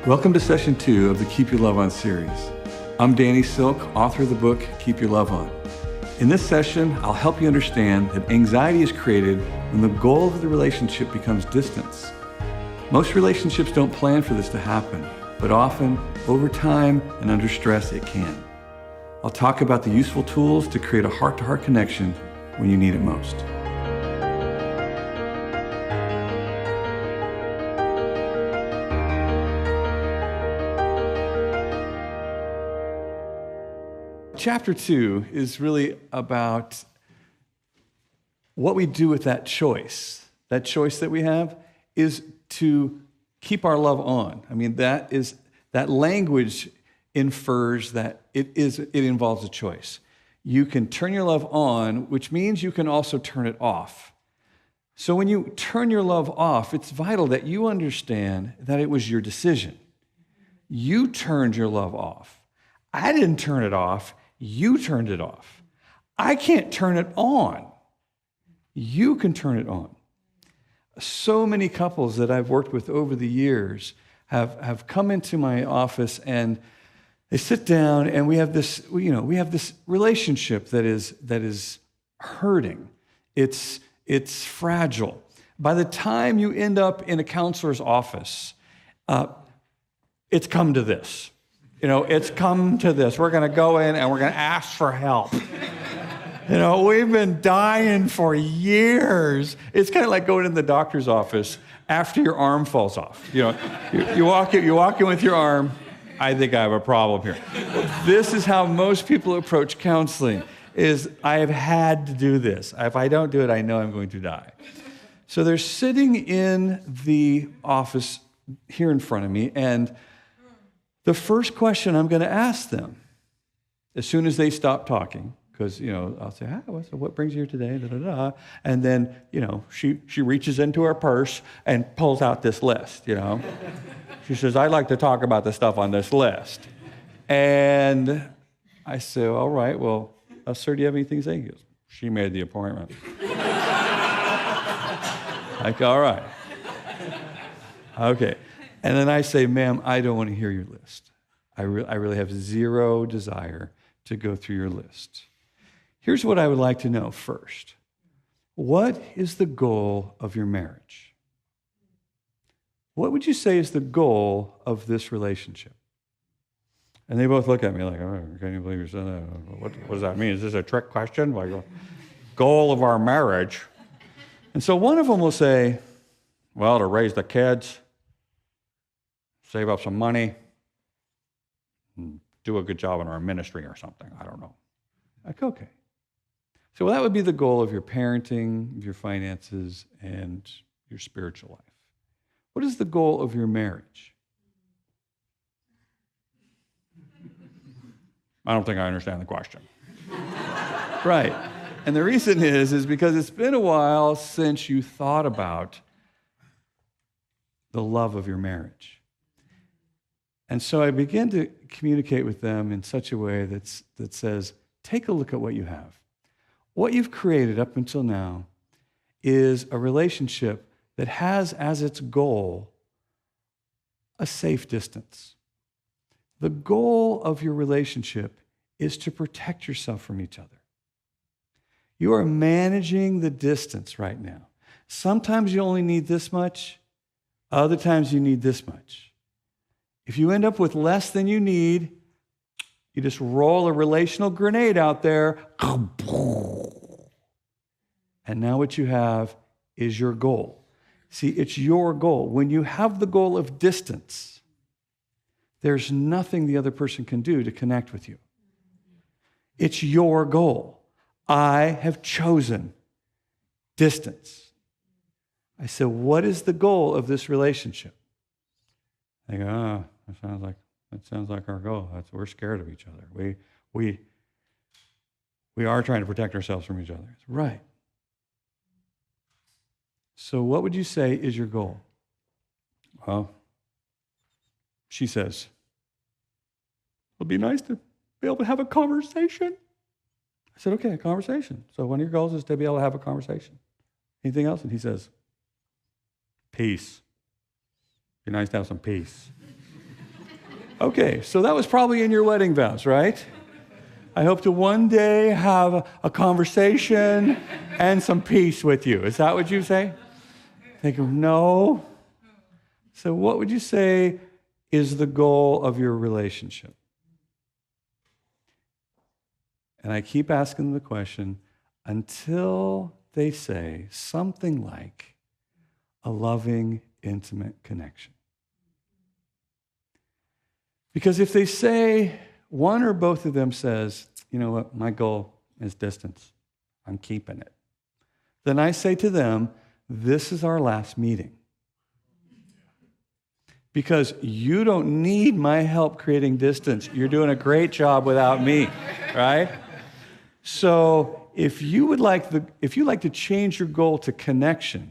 Welcome to session 2 of the Keep Your Love On series. I'm Danny Silk, author of the book, Keep Your Love On. In this session, I'll help you understand that anxiety is created when the goal of the relationship becomes distance. Most relationships don't plan for this to happen, but often, over time and under stress, it can. I'll talk about the useful tools to create a heart-to-heart connection when you need it most. Chapter 2 is really about what we do with that choice. That choice that we have is to keep our love on. I mean, that language infers that it involves a choice. You can turn your love on, which means you can also turn it off. So when you turn your love off, it's vital that you understand that it was your decision. You turned your love off. I didn't turn it off. You turned it off. I can't turn it on. You can turn it on. So many couples that I've worked with over the years have come into my office and they sit down and we have this relationship that is hurting. It's fragile. By the time you end up in a counselor's office, it's come to this. It's come to this. We're going to go in and we're going to ask for help. We've been dying for years. It's kind of like going in the doctor's office after your arm falls off. You walk in with your arm. I think I have a problem here. This is how most people approach counseling, is I have had to do this. If I don't do it, I know I'm going to die. So they're sitting in the office here in front of me, and the first question I'm going to ask them, as soon as they stop talking, because, I'll say, what brings you here today? Da, da, da. And then, she reaches into her purse and pulls out this list, She says, I'd like to talk about the stuff on this list. And I say, all right, well, sir, do you have anything to say? He goes, she made the appointment. Like, all right. Okay. And then I say, ma'am, I don't want to hear your list. I really have zero desire to go through your list. Here's what I would like to know first. What is the goal of your marriage? What would you say is the goal of this relationship? And they both look at me like, oh, can you believe you said that? What does that mean? Is this a trick question? Like, goal of our marriage? And so one of them will say, well, to raise the kids, save up some money, and do a good job in our ministry or something. I don't know. Like, okay. So that would be the goal of your parenting, of your finances, and your spiritual life. What is the goal of your marriage? I don't think I understand the question. Right. And the reason is because it's been a while since you thought about the love of your marriage. And so I begin to communicate with them in such a way that says, take a look at what you have. What you've created up until now is a relationship that has as its goal a safe distance. The goal of your relationship is to protect yourself from each other. You are managing the distance right now. Sometimes you only need this much, other times you need this much. If you end up with less than you need, you just roll a relational grenade out there, and now what you have is your goal. See, it's your goal. When you have the goal of distance, there's nothing the other person can do to connect with you. It's your goal. I have chosen distance. I said, what is the goal of this relationship? They go, that sounds like our goal. We're scared of each other. We are trying to protect ourselves from each other. Right. So what would you say is your goal? Well, she says, it'd be nice to be able to have a conversation. I said, okay, a conversation. So one of your goals is to be able to have a conversation. Anything else? And he says, peace. Be nice to have some peace. Okay, so that was probably in your wedding vows, right? I hope to one day have a conversation and some peace with you. Is that what you say? Think of no. So what would you say is the goal of your relationship? And I keep asking the question until they say something like a loving, intimate connection. Because if they say, one or both of them says, you know what, my goal is distance, I'm keeping it, then I say to them, this is our last meeting. Because you don't need my help creating distance. You're doing a great job without me, right? So if you like to change your goal to connection,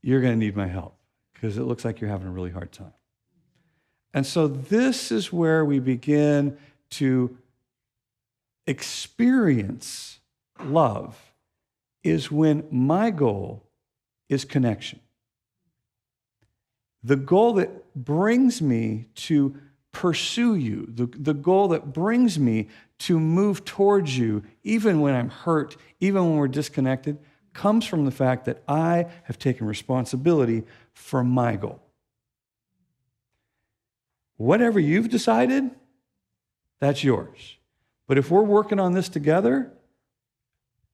you're going to need my help because it looks like you're having a really hard time. And so this is where we begin to experience love, is when my goal is connection. The goal that brings me to pursue you, the goal that brings me to move towards you, even when I'm hurt, even when we're disconnected, comes from the fact that I have taken responsibility for my goal. Whatever you've decided, that's yours. But if we're working on this together,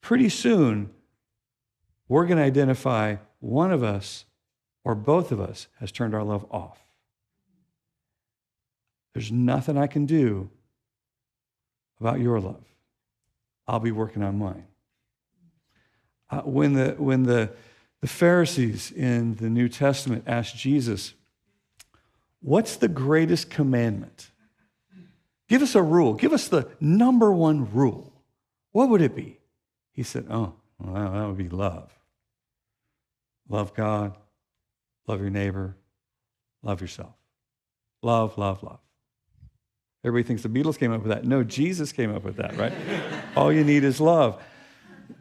pretty soon we're going to identify one of us or both of us has turned our love off. There's nothing I can do about your love. I'll be working on mine. When the Pharisees in the New Testament asked Jesus, what's the greatest commandment? Give us a rule. Give us the number one rule. What would it be? He said, well, that would be love. Love God, love your neighbor, love yourself. Love, love, love. Everybody thinks the Beatles came up with that. No, Jesus came up with that, right? All you need is love.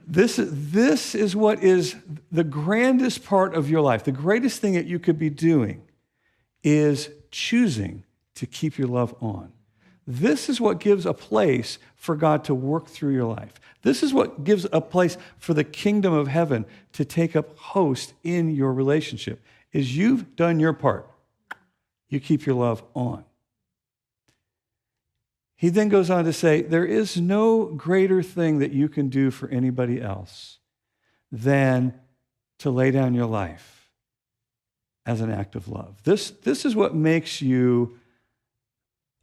This is what is the grandest part of your life. The greatest thing that you could be doing is choosing to keep your love on. This is what gives a place for God to work through your life. This is what gives a place for the kingdom of heaven to take up host in your relationship, is you've done your part. You keep your love on. He then goes on to say, there is no greater thing that you can do for anybody else than to lay down your life as an act of love. This is what makes you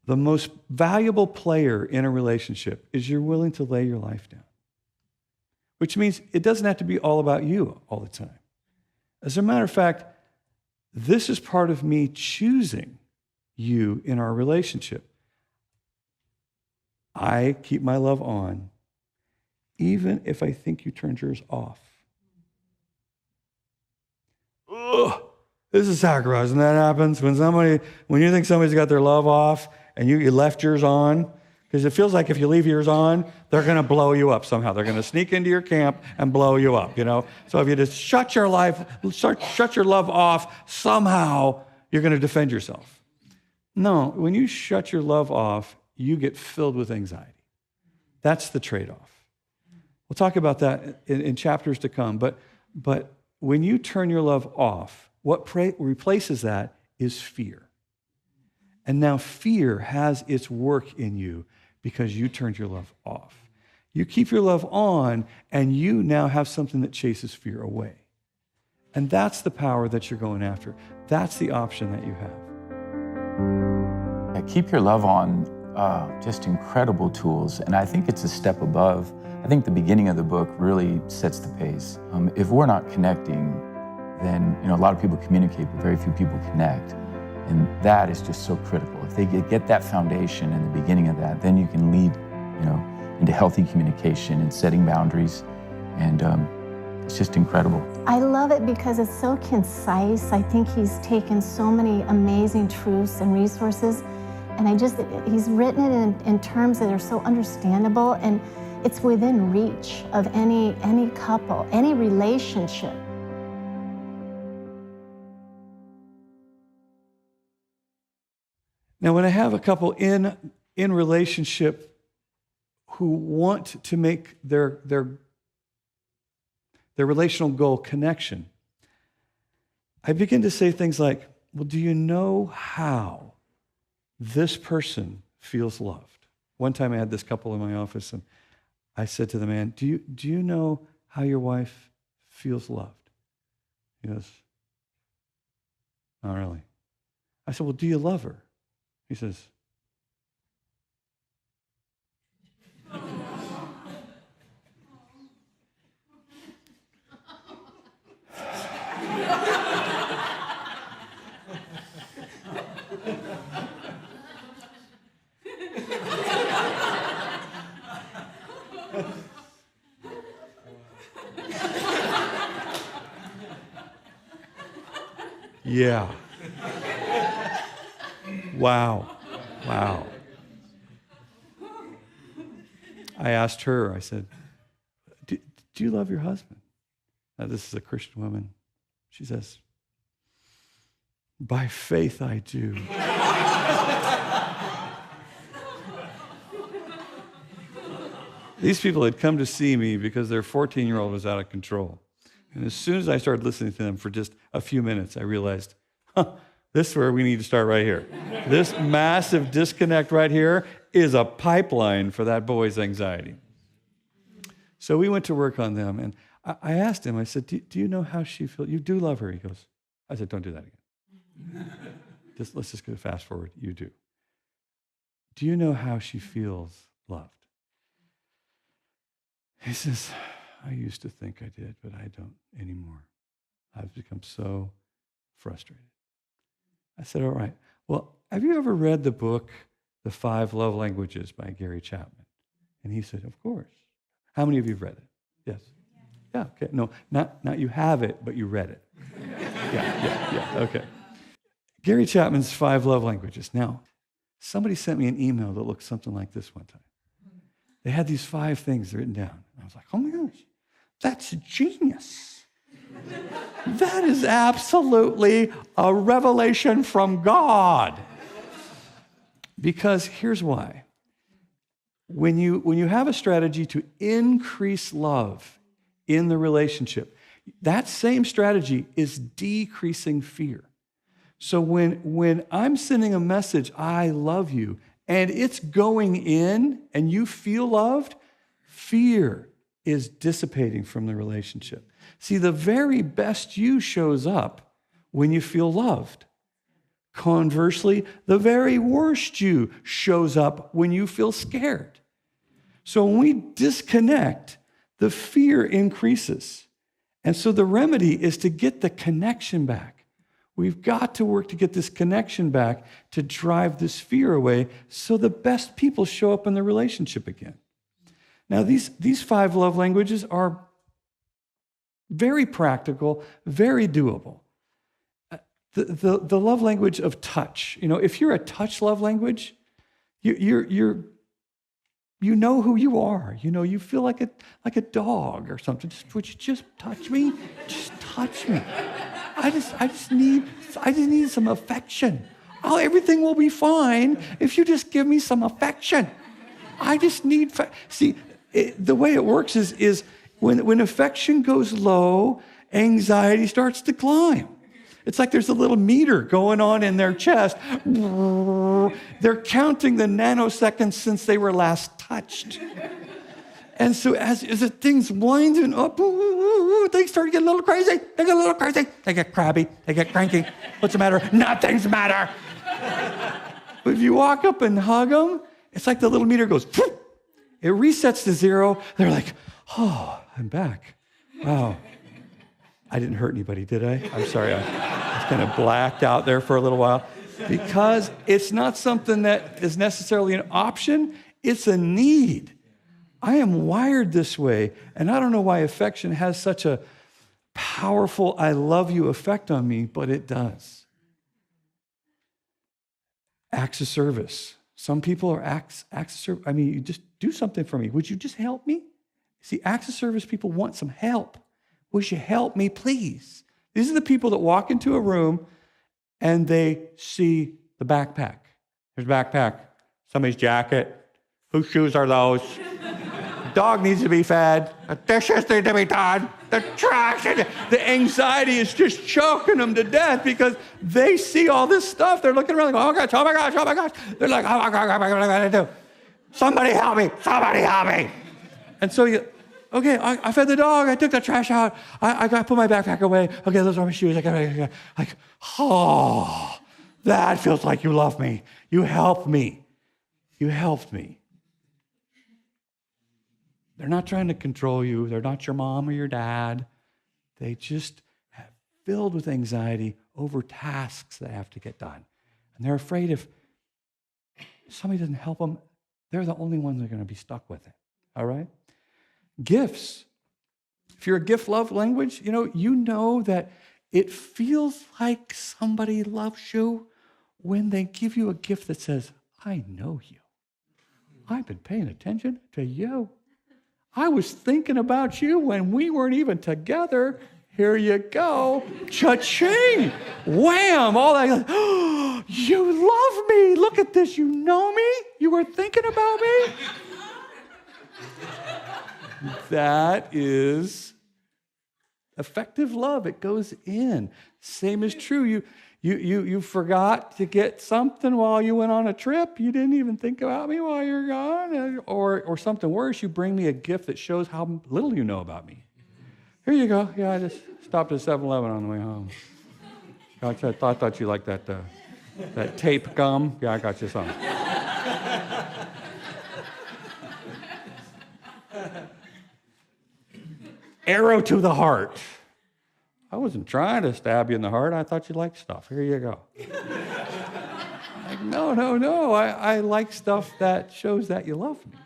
the most valuable player in a relationship, is you're willing to lay your life down. Which means it doesn't have to be all about you all the time. As a matter of fact, this is part of me choosing you in our relationship. I keep my love on, even if I think you turned yours off. Ugh, this is sacrifice, and that happens when you think somebody's got their love off and you left yours on, because it feels like if you leave yours on, they're going to blow you up somehow. They're going to sneak into your camp and blow you up, you know? So if you just shut your love off, somehow you're going to defend yourself. No, when you shut your love off, you get filled with anxiety. That's the trade-off. We'll talk about that in chapters to come. But when you turn your love off, what replaces that is fear. And now fear has its work in you because you turned your love off. You keep your love on, and you now have something that chases fear away. And that's the power that you're going after. That's the option that you have. Keep your love on, just incredible tools. And I think it's a step above. I think the beginning of the book really sets the pace. If we're not connecting, then a lot of people communicate, but very few people connect. And that is just so critical. If they get that foundation in the beginning of that, then you can lead, into healthy communication and setting boundaries. And it's just incredible. I love it because it's so concise. I think he's taken so many amazing truths and resources, and he's written it in terms that are so understandable, and it's within reach of any couple, any relationship. Now, when I have a couple in relationship who want to make their relational goal connection, I begin to say things like, well, do you know how this person feels loved? One time I had this couple in my office, and I said to the man, do you know how your wife feels loved? He goes, not really. I said, well, do you love her? He says, yeah. Wow. I asked her, I said, do you love your husband? Now, this is a Christian woman. She says, by faith I do. These people had come to see me because their 14-year-old was out of control. And as soon as I started listening to them for just a few minutes, I realized, this is where we need to start right here. This massive disconnect right here is a pipeline for that boy's anxiety. So we went to work on them, and I asked him, I said, do you know how she feels? You do love her? He goes, I said, don't do that again. Let's just go fast forward. You do. Do you know how she feels loved? He says, I used to think I did, but I don't anymore. I've become so frustrated. I said, all right. Well, have you ever read the book, The 5 Love Languages by Gary Chapman? And he said, of course. How many of you have read it? Yes. Yeah, okay. No, not you have it, but you read it. Yeah, okay. Gary Chapman's 5 Love Languages. Now, somebody sent me an email that looked something like this one time. They had these 5 things written down. I was like, oh my gosh, that's genius. That is absolutely a revelation from God. Because here's why. When you have a strategy to increase love in the relationship, that same strategy is decreasing fear. So when I'm sending a message, I love you, and it's going in and you feel loved, fear is dissipating from the relationship. See, the very best you shows up when you feel loved. Conversely, the very worst you shows up when you feel scared. So when we disconnect, the fear increases. And so the remedy is to get the connection back. We've got to work to get this connection back to drive this fear away so the best people show up in the relationship again. Now, these 5 love languages are very practical, very doable. The love language of touch. You know, if you're a touch love language, you know who you are. You know, you feel like a dog or something. Would you just touch me? Just touch me. I just need some affection. Oh, everything will be fine if you just give me some affection. I just need. The way it works is when affection goes low, anxiety starts to climb. It's like there's a little meter going on in their chest. They're counting the nanoseconds since they were last touched. And so as the things winding up, they start to get a little crazy. They get a little crazy. They get crabby. They get cranky. What's the matter? Nothing's the matter. But if you walk up and hug them, it's like the little meter goes, it resets to 0. They're like, oh, I'm back. Wow. I didn't hurt anybody, did I? I'm sorry. I was kind of blacked out there for a little while. Because it's not something that is necessarily an option. It's a need. I am wired this way, and I don't know why affection has such a powerful I love you effect on me, but it does. Acts of service. Some people are acts of service. I mean, you just do something for me. Would you just help me? See, acts of service people want some help. Would you help me, please? These are the people that walk into a room and they see the backpack Here's a backpack. Somebody's jacket. Whose shoes are those? Dog needs to be fed. The dishes need to be done. The trash. The anxiety is just choking them to death because they see all this stuff. They're looking around like, oh my gosh, oh my gosh, oh my gosh. They're like, oh my gosh, what am I going to do? Somebody help me. Somebody help me. And so I fed the dog. I took the trash out. I got to put my backpack away. Okay, those are my shoes. Oh, that feels like you love me. You helped me. You helped me. They're not trying to control you. They're not your mom or your dad. They just have filled with anxiety over tasks that have to get done. And they're afraid if somebody doesn't help them, they're the only ones that are going to be stuck with it. All right? Gifts. If you're a gift love language, you know that it feels like somebody loves you when they give you a gift that says, I know you. I've been paying attention to you. I was thinking about you when we weren't even together. Here you go. Cha-ching. Wham. All that. Oh, you love me. Look at this. You know me. You were thinking about me. That is effective love. It goes in. Same is true. You forgot to get something while you went on a trip. You didn't even think about me while you're gone. Or something worse, you bring me a gift that shows how little you know about me. Here you go. Yeah, I just stopped at 7-Eleven on the way home. I thought you liked that tape gum. Yeah, I got you some. Arrow to the heart. I wasn't trying to stab you in the heart. I thought you liked stuff. Here you go. Like, no. I like stuff that shows that you love me.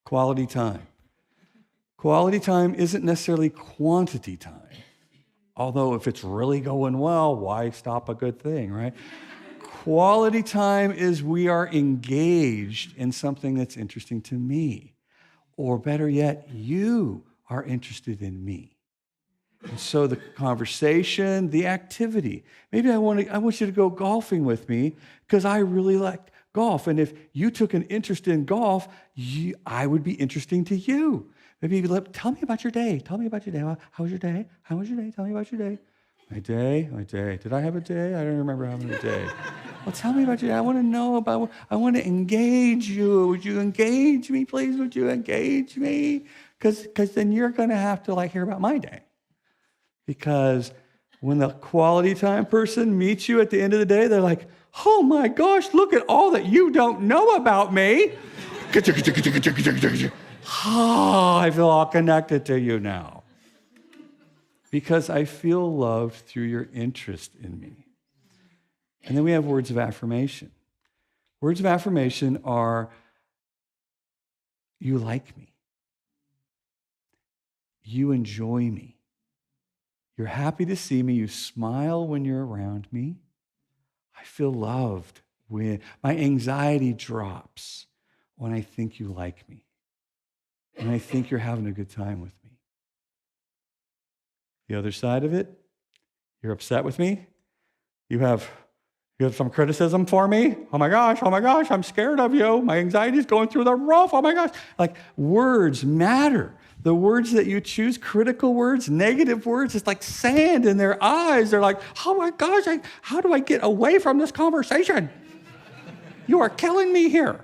Quality time. Quality time isn't necessarily quantity time. Although if it's really going well, why stop a good thing, right? Quality time is we are engaged in something that's interesting to me. Or better yet, you are interested in me. And so the conversation, the activity. Maybe I want you to go golfing with me because I really like golf. And if you took an interest in golf, I would be interesting to you. Maybe tell me about your day. Tell me about your day. How was your day? How was your day? Tell me about your day. My day. Did I have a day? I don't remember having a day. Well, tell me about your day. I want to know about, I want to engage you. Would you engage me, please? Would you engage me? Because then you're going to have to hear about my day. Because when the quality time person meets you at the end of the day, they're like, oh my gosh, look at all that you don't know about me. Oh, I feel all connected to you now. Because I feel loved through your interest in me. And then we have words of affirmation. Words of affirmation are, you like me. You enjoy me. You're happy to see me. You smile when you're around me. I feel loved when my anxiety drops when I think you like me. And I think you're having a good time with me. The other side of it, you're upset with me. You have some criticism for me. Oh my gosh, I'm scared of you. My anxiety is going through the roof. Oh my gosh. Words matter. The words that you choose, critical words, negative words, it's like sand in their eyes. They're like, oh my gosh, how do I get away from this conversation? You are killing me here.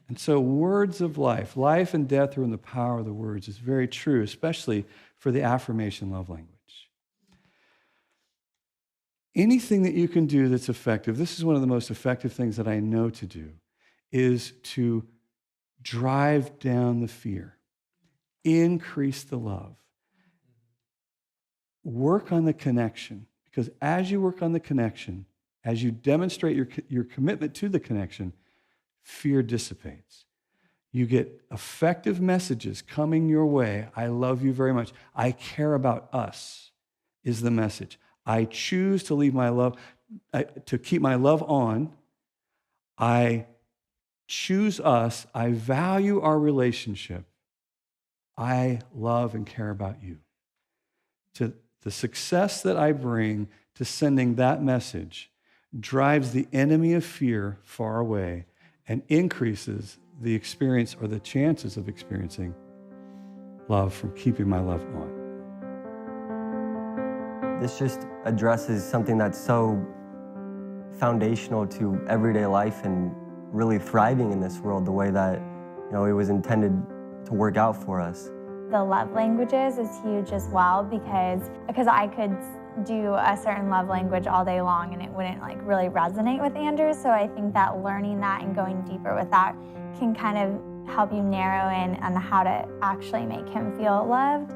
And so words of life and death are in the power of the words is very true, especially for the affirmation love language. Anything that you can do that's effective, this is one of the most effective things that I know to do, is to drive down the fear, increase the love, work on the connection. Because as you work on the connection, as you demonstrate your commitment to the connection, fear dissipates. You get effective messages coming your way. I love you very much. I care about us is the message. I choose to leave my love, to keep my love on. I choose us. I value our relationship. I love and care about you. To the success that I bring to sending that message drives the enemy of fear far away and increases the experience or the chances of experiencing love from keeping my love on. This just addresses something that's so foundational to everyday life and really thriving in this world the way that, it was intended to work out for us. The love languages is huge as well because I could do a certain love language all day long and it wouldn't really resonate with Andrew. So I think that learning that and going deeper with that can kind of help you narrow in on how to actually make him feel loved.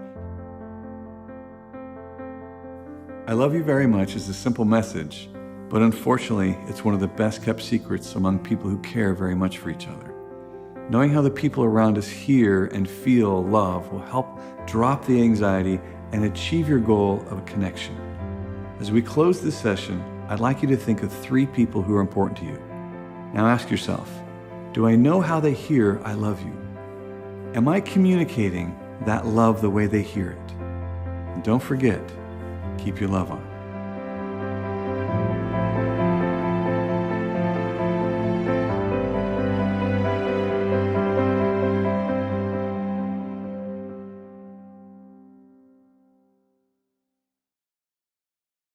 I love you very much is a simple message, but unfortunately, it's one of the best kept secrets among people who care very much for each other. Knowing how the people around us hear and feel love will help drop the anxiety and achieve your goal of a connection. As we close this session, I'd like you to think of 3 people who are important to you. Now ask yourself, do I know how they hear I love you? Am I communicating that love the way they hear it? And don't forget, keep your love on.